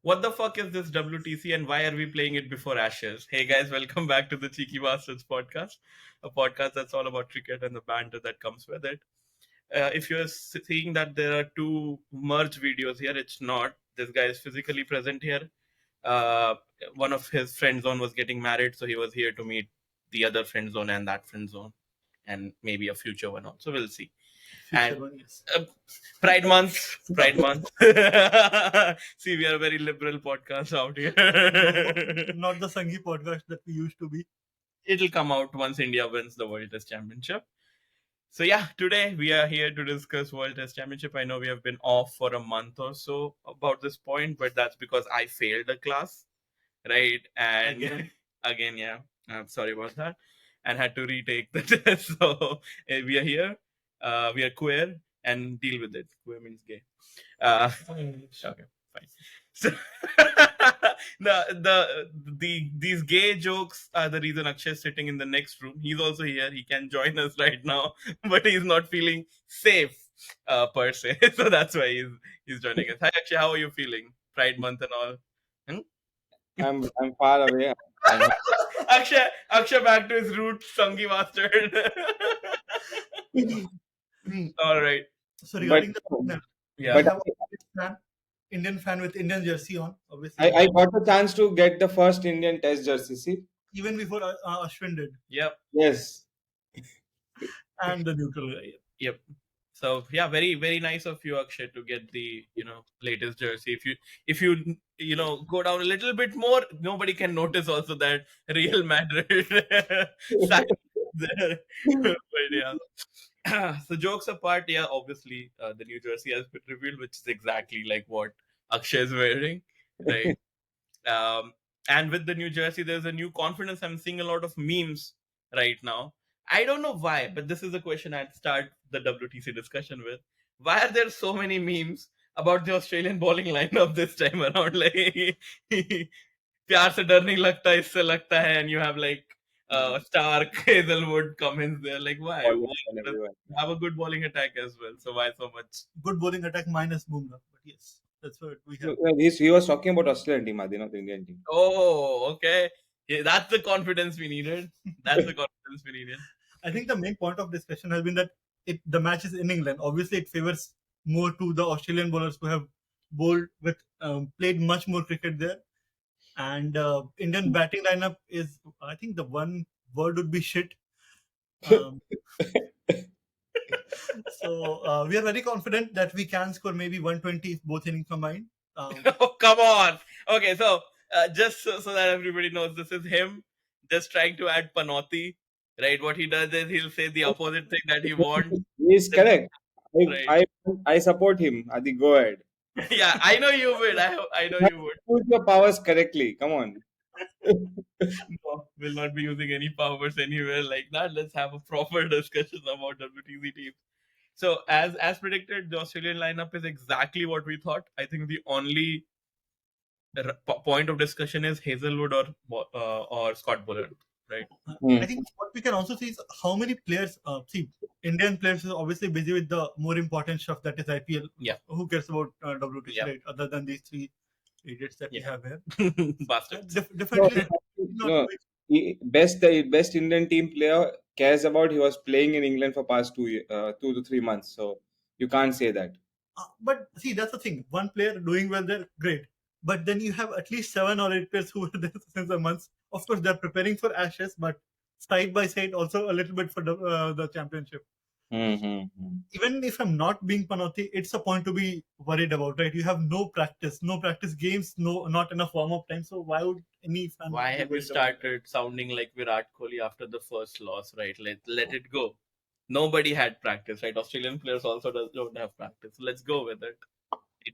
what the fuck is this WTC and why are we playing it before Ashes? Hey guys, welcome back to the Cheeky Bastards podcast, a podcast that's all about cricket and the banter that comes with it. If you're seeing that there are two merge videos here, it's not. This guy is physically present here. Uh, One of his friend zone was getting married, so he was here to meet the other friend zone and that friend zone, and maybe a future one also. We'll see. Future And one, yes. Pride Month, Pride Month. See, we are a very liberal podcast out here. Not the Sangi podcast that we used to be. It'll come out once India wins the World Test Championship. So yeah, today we are here to discuss World Test Championship. I know we have been off for a month or so about this point, but that's because I failed a class, right? And again, yeah, I'm sorry about that, and had to retake the test. So we are here. We are queer and deal with it. Queer means gay. Okay, fine. So these gay jokes are the reason Akshay is sitting in the next room. He's also here. He can join us right now, but he's not feeling safe per se. So that's why he's joining us. Hi Akshay, how are you feeling? Pride month and all. Hmm? I'm far away. Akshay back to his roots, Sangi bastard. All right. So regarding the Yeah. we have a Indian fan with Indian jersey on, obviously. I got the chance to get the first Indian Test jersey. See? Even before Ashwin did. Yep. Yes. And the neutral guy. Yep. So yeah, very very nice of you, Akshay, to get the latest jersey. If you go down a little bit more, nobody can notice also that Real Madrid side there. But yeah. So jokes apart, yeah, obviously the new jersey has been revealed, which is exactly like what Akshay is wearing, right? And with the new jersey, there's a new confidence. I'm seeing a lot of memes right now. I don't know why, but this is a question I'd start the WTC discussion with. Why are there so many memes about the Australian bowling lineup this time around? Like, प्यार से डर नहीं लगता, इससे लगता है, and you have like Stark, Hazelwood, Cummins there. Like, why? Have a good bowling attack as well. So why so much? Good bowling attack minus Bumrah, but yes, that's what we have. He was talking about Australian team, Adi, not the Indian team. Oh, okay. Yeah, that's the confidence we needed. That's the confidence we needed. I think the main point of discussion has been that the match is in England. Obviously, it favors more to the Australian bowlers who have bowled with played much more cricket there. And Indian batting lineup is, I think the one word would be shit. So we are very confident that we can score maybe 120 if both innings combined. Oh, come on. Okay, so just so that everybody knows, this is him just trying to add Panotti, right? What he does is he'll say the opposite thing that he wants. He's correct. Right. I support him. Adi, go ahead. Yeah, I know you would. I know you would. Use your powers correctly. Come on. No, we'll not be using any powers anywhere like that. Let's have a proper discussion about WTC teams. So as predicted, the Australian lineup is exactly what we thought. I think the only point of discussion is Hazelwood or Scott Bullard, right? I think what we can also see is how many players. Indian players are obviously busy with the more important stuff, that is IPL. Yeah. Who cares about WTC, right? Other than these three idiots that we have here. Bastards. Definitely. No, best Indian team player cares about. He was playing in England for past 2 to 3 months, so you can't say that. But see, that's the thing. One player doing well there, great. But then you have at least 7 or 8 players who were there since a month. Of course, they're preparing for Ashes, but side by side also a little bit for the championship. Even if I'm not being Panotti, it's a point to be worried about, right? You have no practice games, not enough warm-up time. So why would any fan? Why have you started sounding like Virat Kohli after the first loss, right? Let it go. Nobody had practice, right? Australian players also don't have practice. Let's go with it.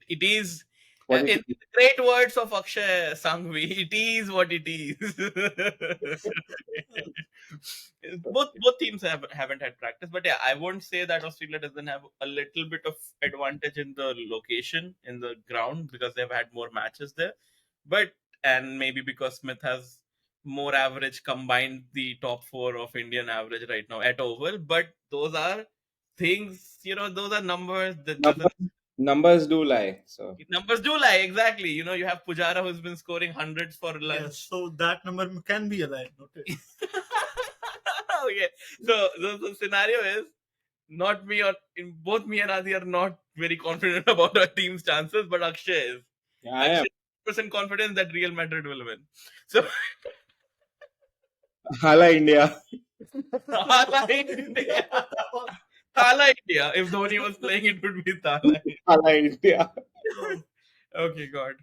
It is. In the great words of Akshay Sanghvi, it is what it is. both teams haven't had practice, but yeah, I won't say that Australia doesn't have a little bit of advantage in the location, in the ground, because they've had more matches there. And maybe because Smith has more average combined the top 4 of Indian average right now at Oval, but those are things, those are numbers that Numbers do lie. So Numbers do lie, exactly. You have Pujara who's been scoring hundreds for Yeah, lunch. so that number can be a lie. Noted. Okay, so the scenario is not me or both me and Adi are not very confident about our team's chances, but Akshay is. yeah, I am. Akshay is 100% confident that Real Madrid will win. So Hala India. Thala India. Thala India. If Dhoni was playing, it would be Thala. Hala India. Okay, God.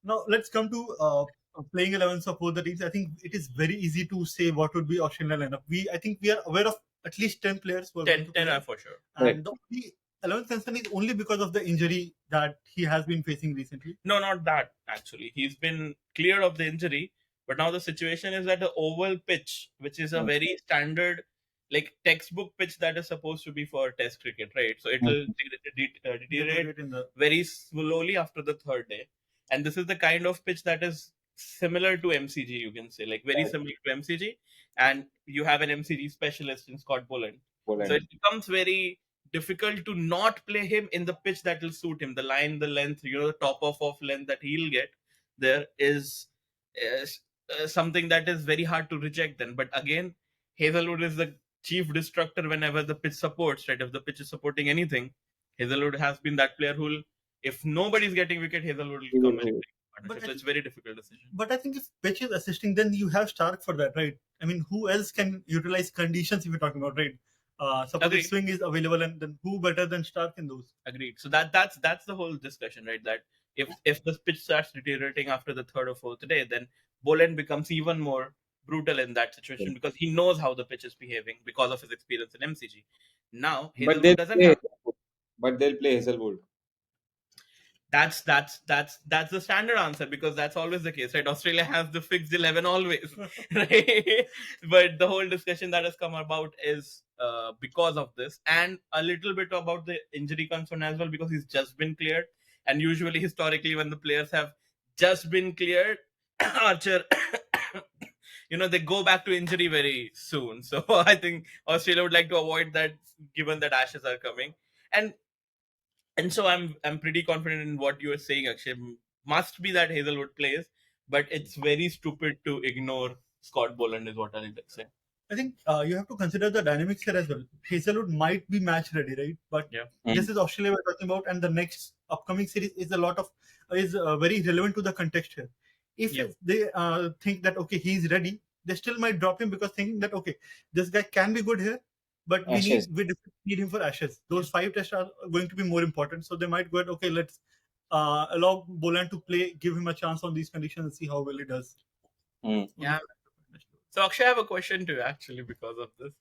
Now let's come to playing 11s of both the teams. I think it is very easy to say what would be Australian lineup. I think we are aware of at least 10 players who are going 10, to 10 play. are for sure. And the only 11th concern is only because of the injury that he has been facing recently. No, not that, actually. He's been cleared of the injury, but now the situation is that the oval pitch, which is a very standard, like textbook pitch that is supposed to be for test cricket, right? So it will deteriorate In the very slowly after the third day. And this is the kind of pitch that is similar to MCG, you can say, like very Right. similar to MCG. And you have an MCG specialist in Scott Boland. So Poland. it becomes very difficult to not play him in the pitch that will suit him. The line, the length, the top of length that he'll get there is something that is very hard to reject then. But again, Hazelwood is the chief destructor whenever the pitch supports, right? If the pitch is supporting anything, Hazelwood has been that player who will, if nobody's getting wicket, Hazelwood will come and take But partnership. So it's a very difficult decision. But I think if pitch is assisting, then you have Stark for that, right? I mean, who else can utilize conditions if you're talking about, right? Suppose Agreed. if swing is available, and then who better than Stark in those? Agreed. So that's the whole discussion, right? That if the pitch starts deteriorating after the third or fourth day, then Boland becomes even more brutal in that situation because he knows how the pitch is behaving because of his experience in MCG. Now But Hazelwood they'll doesn't play have. Hazelwood. But they'll play Hazelwood. That's the standard answer because that's always the case, right? Australia has the fixed 11 always, right? But the whole discussion that has come about is because of this and a little bit about the injury concern as well because he's just been cleared. And usually, historically, when the players have just been cleared, Archer, they go back to injury very soon. So I think Australia would like to avoid that given that Ashes are coming. And so I'm pretty confident in what you are saying, Akshay. Must be that Hazelwood plays, but it's very stupid to ignore Scott Boland, is what I'll say. I think you have to consider the dynamics here as well. Hazelwood might be match ready, right? But Yeah. this is Australia we're talking about, and the next upcoming series is very relevant to the context here. If Yeah. they think that okay, he's ready, they still might drop him because thinking that okay, this guy can be good here, but Ashes. we need him for Ashes. Those 5 tests are going to be more important, so they might go okay, let's allow Boland to play, give him a chance on these conditions, and see how well he does. Yeah. So Akshay, I have a question to you actually because of this.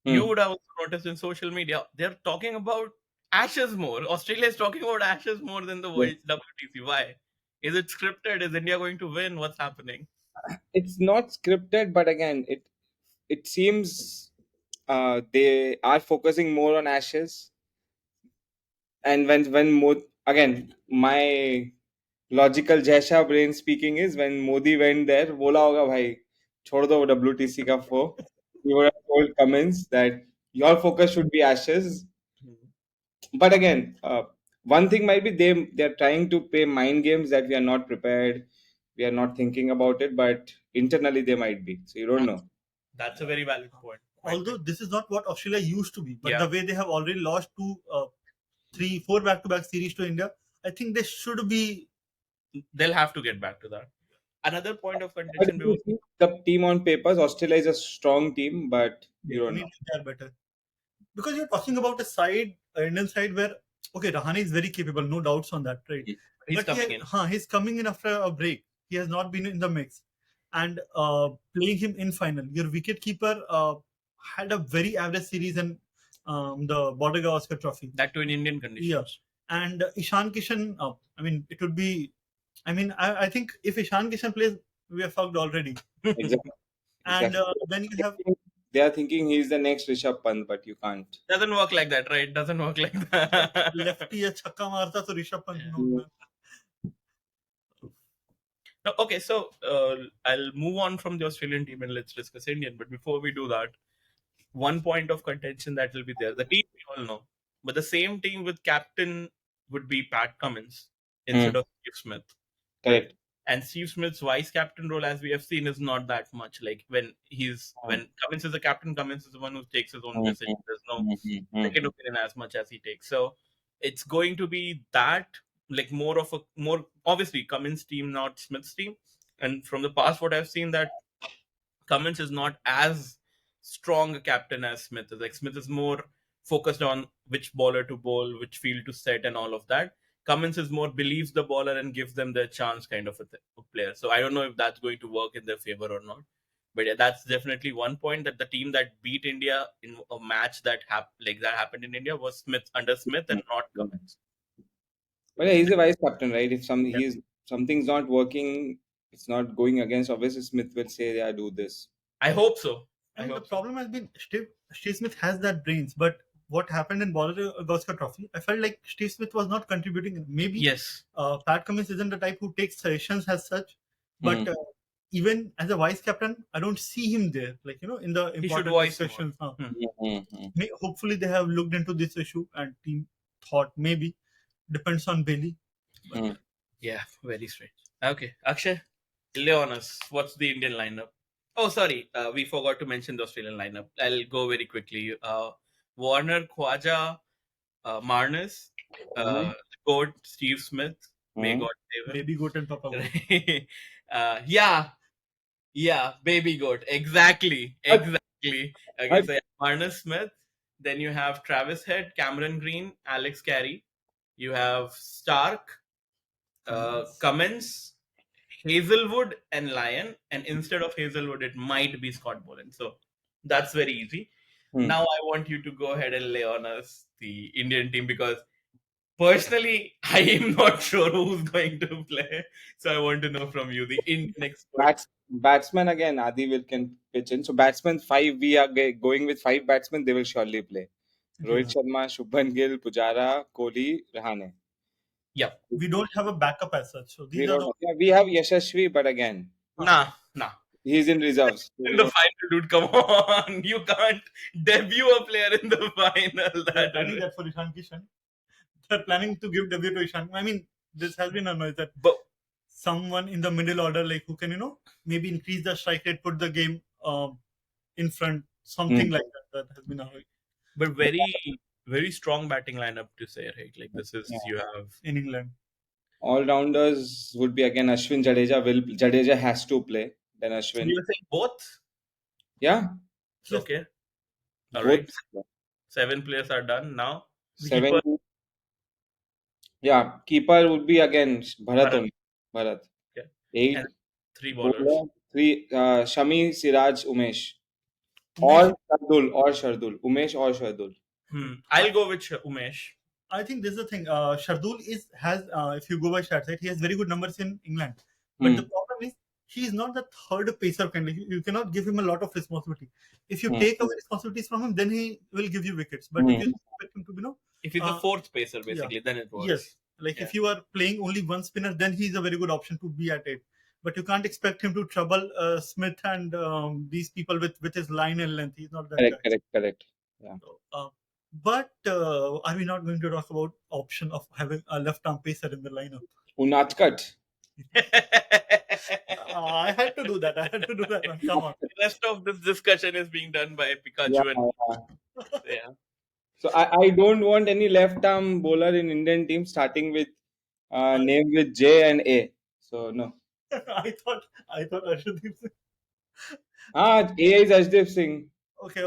Hmm. You would have also noticed in social media they're talking about Ashes more. Australia is talking about Ashes more than the World WTC. Why? Is it scripted? Is India going to win? What's happening? It's not scripted, but again, it seems they are focusing more on Ashes. And again, my logical Jaisha brain speaking is when Modi went there, बोला होगा भाई छोड़ दो WTC का fo. He would have told Cummins that your focus should be Ashes. But again, one thing might be they're trying to play mind games that we are not prepared, we are not thinking about it, but internally they might be. So you don't know. That's a very valid point. Although this is not what Australia used to be, but Yeah. the way they have already lost 4 back-to-back series to India, I think they should be. They'll have to get back to that. Another point of But contention. if you see the team on papers, Australia is a strong team, but you don't know. They are better because you're talking about a side, Indian side where okay, Rahane is very capable, no doubts on that, right? He's But coming in. He's coming in after a break. He has not been in the mix, and playing him in final, your wicketkeeper had a very average series in the Border Gavaskar Trophy. That to in Indian conditions. Yeah. And Ishan Kishan, I mean, it would be. I mean, I think if Ishan Kishan plays, we are fucked already. Exactly. And then you have. They are thinking he's the next Rishabh Pant, but you can't. Doesn't work like that, right? Doesn't work like that. Lefty या छक्का मारता तो Rishabh Pant Yeah. no, No, okay, so I'll move on from the Australian team and let's discuss Indian. But before we do that, one point of contention that will be there. The team we all know, but the same team with captain would be Pat Cummins instead of Steve Smith. Right? Correct. And Steve Smith's vice captain role, as we have seen, is not that much. Like when Cummins is the captain, Cummins is the one who takes his own decision. There's no second opinion as much as he takes. So it's going to be that, like more obviously Cummins' team, not Smith's team. And from the past, what I've seen, that Cummins is not as strong a captain as Smith is. Like Smith is more focused on which bowler to bowl, which field to set, and all of that. Cummins is more believes the bowler and gives them their chance kind of a player. So I don't know if that's going to work in their favor or not. But yeah, that's definitely one point, that the team that beat India in a match that happened in India was under Smith and not Cummins. But yeah, he's the vice captain, right? If something's not working, it's not going against. Obviously, Smith will say, "Yeah, do this." I hope so. And the problem has been Steve Smith has that brains, but what happened in Gavaskar Trophy, I felt like Steve Smith was not contributing. Maybe Yes. Pat Cummins isn't the type who takes suggestions as such, but even as a vice captain, I don't see him there. Like in the important discussions. Hopefully, they have looked into this issue and team thought maybe depends on Bailey. But, yeah, very strange. Okay, Akshay, lay on us. What's the Indian lineup? Oh, sorry, we forgot to mention the Australian lineup. I'll go very quickly. Warner, Khwaja, Marnus, Goat, Steve Smith, May God save him. Baby Goat and Papa Goat. Yeah, Baby Goat. Exactly. Okay, so Marnus Smith. Then you have Travis Head, Cameron Green, Alex Carey. You have Stark, Cummins, Hazelwood, and Lyon. And instead of Hazelwood, it might be Scott Boland. So that's very easy. Now I want you to go ahead and lay on us the Indian team, because personally, I am not sure who's going to play. So I want to know from you, the Indian expert. Batsman again, Adi can pitch in. So batsman 5, we are going with 5 batsmen. They will surely play. Rohit Sharma, Shubman Gill, Pujara, Kohli, Rahane. Yeah. We don't have a backup as such. So we have Yashasvi, but again, nah. He's in reserves. In the final, dude, come on. You can't debut a player in the final. They're planning that for Ishan Kishan. They're planning to give debut to Ishan. I mean, this has been a noise that someone in the middle order, like who can, maybe increase the strike rate, put the game in front, something like that. That has been a but very, very strong batting lineup to say, right? Like this is you have in England. All rounders would be again Ashwin, Jadeja. Jadeja has to play. Then Ashwin. You're saying both? Yeah. Okay. All right. 7 players are done now. 7. Keeper. Yeah, keeper would be again Bharat only. Bharat. Okay. 8. And 3 bowlers. 3 Shami, Siraj, Umesh. Or Shardul. Umesh or Shardul. I'll go with Umesh. I think this is the thing. Shardul has if you go by stats, right, he has very good numbers in England. But the problem is he is not the third pacer kind. You cannot give him a lot of responsibility. If you take away responsibilities from him, then he will give you wickets. But if you expect him to, if he's a fourth pacer, basically, then it works. Yes. Like if you are playing only one spinner, then he's a very good option to be at it. But you can't expect him to trouble Smith and these people with his line and length. He's not that guy. Correct. Yeah. So, but are we not going to talk about option of having a left-arm pacer in the lineup? Unatkat. I had to do that. Come on. The rest of this discussion is being done by Pikachu. Yeah. So I don't want any left-arm bowler in Indian team starting with name with J and A. So no. I thought Arshdeep Singh. A is Arshdeep Singh. Okay.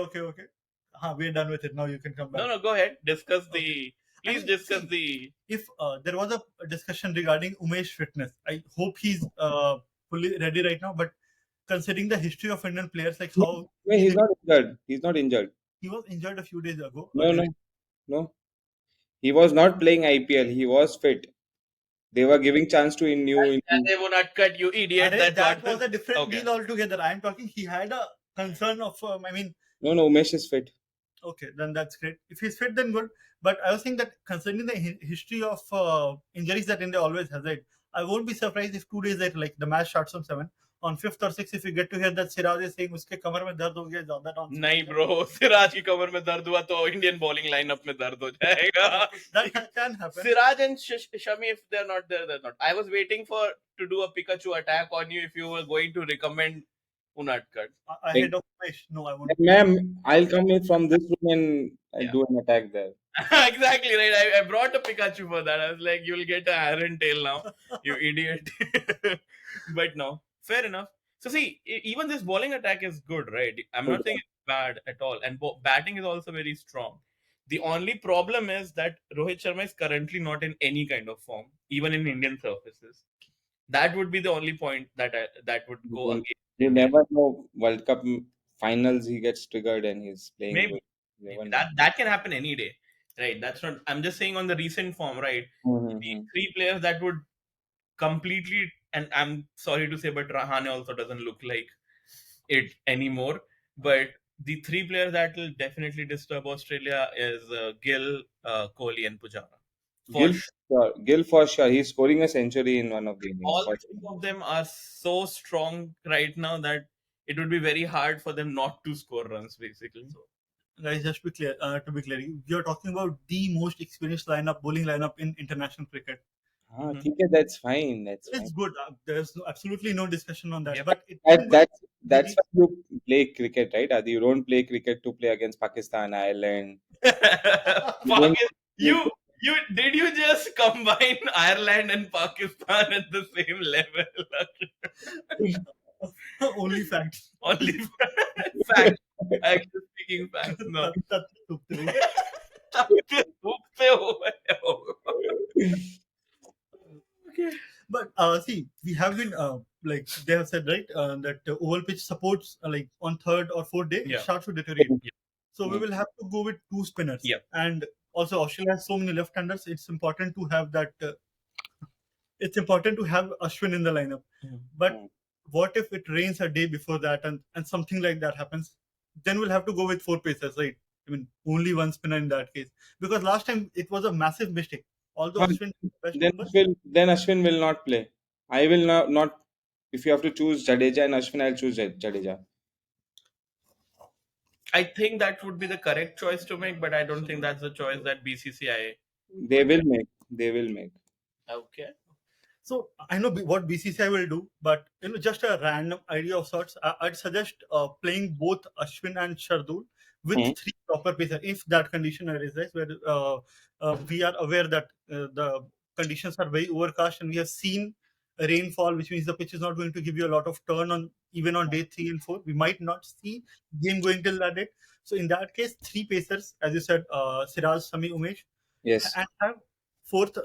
We're done with it. Now you can come back. No, go ahead. Discuss the. Please discuss the. If there was a discussion regarding Umesh fitness, I hope he's fully ready right now. But considering the history of Indian players, like how he's not injured. He's not injured. He was injured a few days ago. No. He was not playing IPL. He was fit. They were giving chance to in new. And they would not cut, you idiot. That was a different deal altogether. I'm talking. He had a concern of. No. Umesh is fit. Okay, then that's great. If he's fit, then good. But I was saying that concerning the history of injuries that India always has, right? I won't be surprised if 2 days later, like the match starts on 7, on fifth or sixth, if you get to hear that Siraj is saying uske kamar mein dard ho gaya, zyada nonsense. नहीं bro, Siraj की कमर में दर्द हुआ तो Indian bowling lineup में दर्द हो जाएगा. That can happen. Siraj and Shami, if they're not there, they're not. I was waiting for to do a Pikachu attack on you if you were going to recommend Unadkat. Ahead of Umesh. No, I won't. Ma'am, I'll come in from this room and Yeah. do an attack there. Exactly right. I brought a Pikachu for that. I was like, you'll get a Iron Tail now, you idiot. But no, fair enough. So see, even this bowling attack is good, right? I'm not saying it's bad at all, and batting is also very strong. The only problem is that Rohit Sharma is currently not in any kind of form, even in Indian surfaces. That would be the only point that would go against. You never know. World Cup finals, he gets triggered and he's playing Maybe. good. You never know. That can happen any day, right? That's not. I'm just saying on the recent form, right? The three players that would completely, and I'm sorry to say, but Rahane also doesn't look like it anymore. But the three players that will definitely disturb Australia is Gill, Kohli, and Pujara. Gill for sure. He's scoring a century in one of the innings. All three of them are so strong right now that it would be very hard for them not to score runs, basically. Guys, just to be clear, you're talking about the most experienced bowling lineup in international cricket. That's fine. That's It's fine. good. There's absolutely no discussion on that. Yep. But That's why you play cricket, right? Adi, you don't play cricket to play against Pakistan, Ireland. You did you just combine Ireland and Pakistan at the same level? Only facts. Only facts. Actually speaking facts. No. Okay. But see, we have been like they have said, right, that oval pitch supports like on third or fourth day Yeah. it starts to deteriorate. Yeah. So we will have to go with two spinners. Yeah. And also Australia has so many left-handers. It's important to have that. It's important to have Ashwin in the lineup. But what if it rains a day before that and something like that happens? Then we'll have to go with four pacers, right? I mean, only one spinner in that case. Because last time it was a massive mistake. Although Ashwin then Ashwin will not play. I will not. If you have to choose Jadeja and Ashwin, I'll choose Jadeja. I think that would be the correct choice to make, but I don't think that's the choice that BCCI. They will make. They will make. Okay. So I know what BCCI will do, but just a random idea of sorts. I'd suggest playing both Ashwin and Shardul with three proper pacers if that condition arises, where we are aware that the conditions are very overcast and we have seen rainfall, which means the pitch is not going to give you a lot of turn on even on day 3 and 4. We might not see game going till that date. So in that case, three pacers, as you said, Siraj, Sami, Umesh. Yes. And have fourth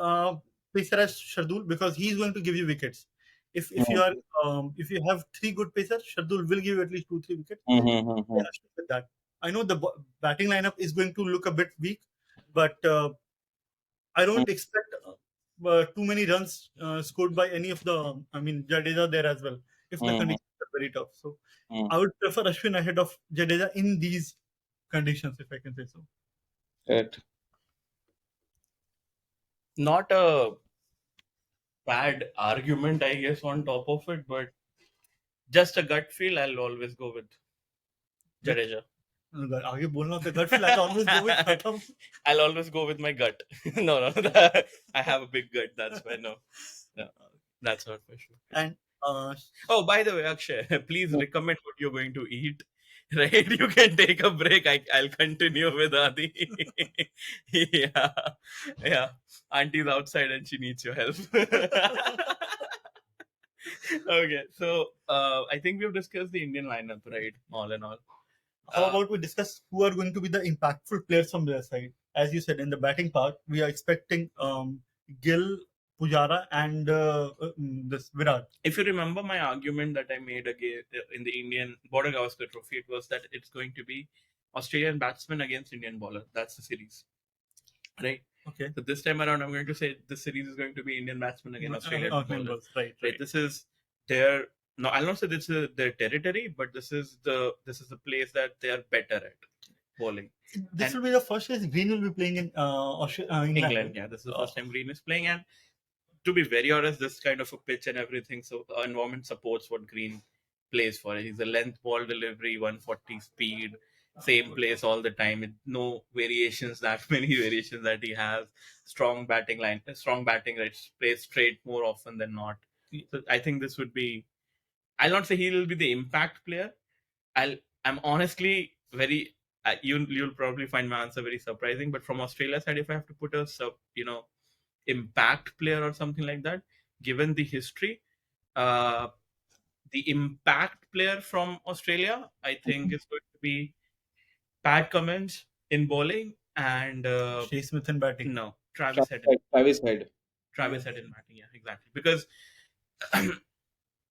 pacer as Shardul because he is going to give you wickets. If you are if you have three good pacers, Shardul will give you at least 2-3 wickets. With that, I know the batting lineup is going to look a bit weak, but I don't expect too many runs scored by any of the. I mean, Jadeja there as well. If the conditions are very tough, so I would prefer Ashwin ahead of Jadeja in these conditions, if I can say so. Right. Not a bad argument, I guess, on top of it, but just a gut feel. I'll always go with Jadeja. आगे बोलना तो gut feel. I'll always go with Khatam. I'll always go with my gut. No, I have a big gut. That's why no, that's not for sure. And oh, by the way, Akshay, please recommend what you're going to eat. Right, you can take a break. I'll continue with Adi. yeah. Auntie's outside and she needs your help. Okay, so I think we've discussed the Indian lineup, right? All in all. How about we discuss who are going to be the impactful players from their side? As you said, in the batting part, we are expecting Gill, Pujara, and this Virat. If you remember my argument that I made again in the Indian Border Gavaskar Trophy, it was that it's going to be Australian batsman against Indian bowler. That's the series, right? Okay. So this time around, I'm going to say this series is going to be Indian batsman against Australian bowlers. Right. This is their. No, I'll not say this is their territory, but this is the place that they are better at bowling. This will be the first time Green will be playing in England. Yeah, this is the first time Green is playing, and to be very honest, this kind of a pitch and everything, so the environment supports what Green plays for. He's a length ball delivery, 140 speed, same place all the time. No variations, that many variations that he has. Strong batting line, strong batting right, plays straight more often than not. So I think this would be. I'll not say he will be the impact player. I'm honestly very. You'll probably find my answer very surprising, but from Australia side, if I have to put a impact player or something like that, given the history, uh, the impact player from Australia, I think is going to be Pat Cummins in bowling and Shea Smith in batting. no, Travis Head. Travis Head. Travis Head in batting, yeah, exactly. Because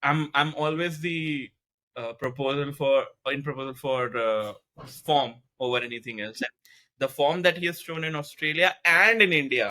I'm always the proposal for form over anything else. The form that he has shown in Australia and in India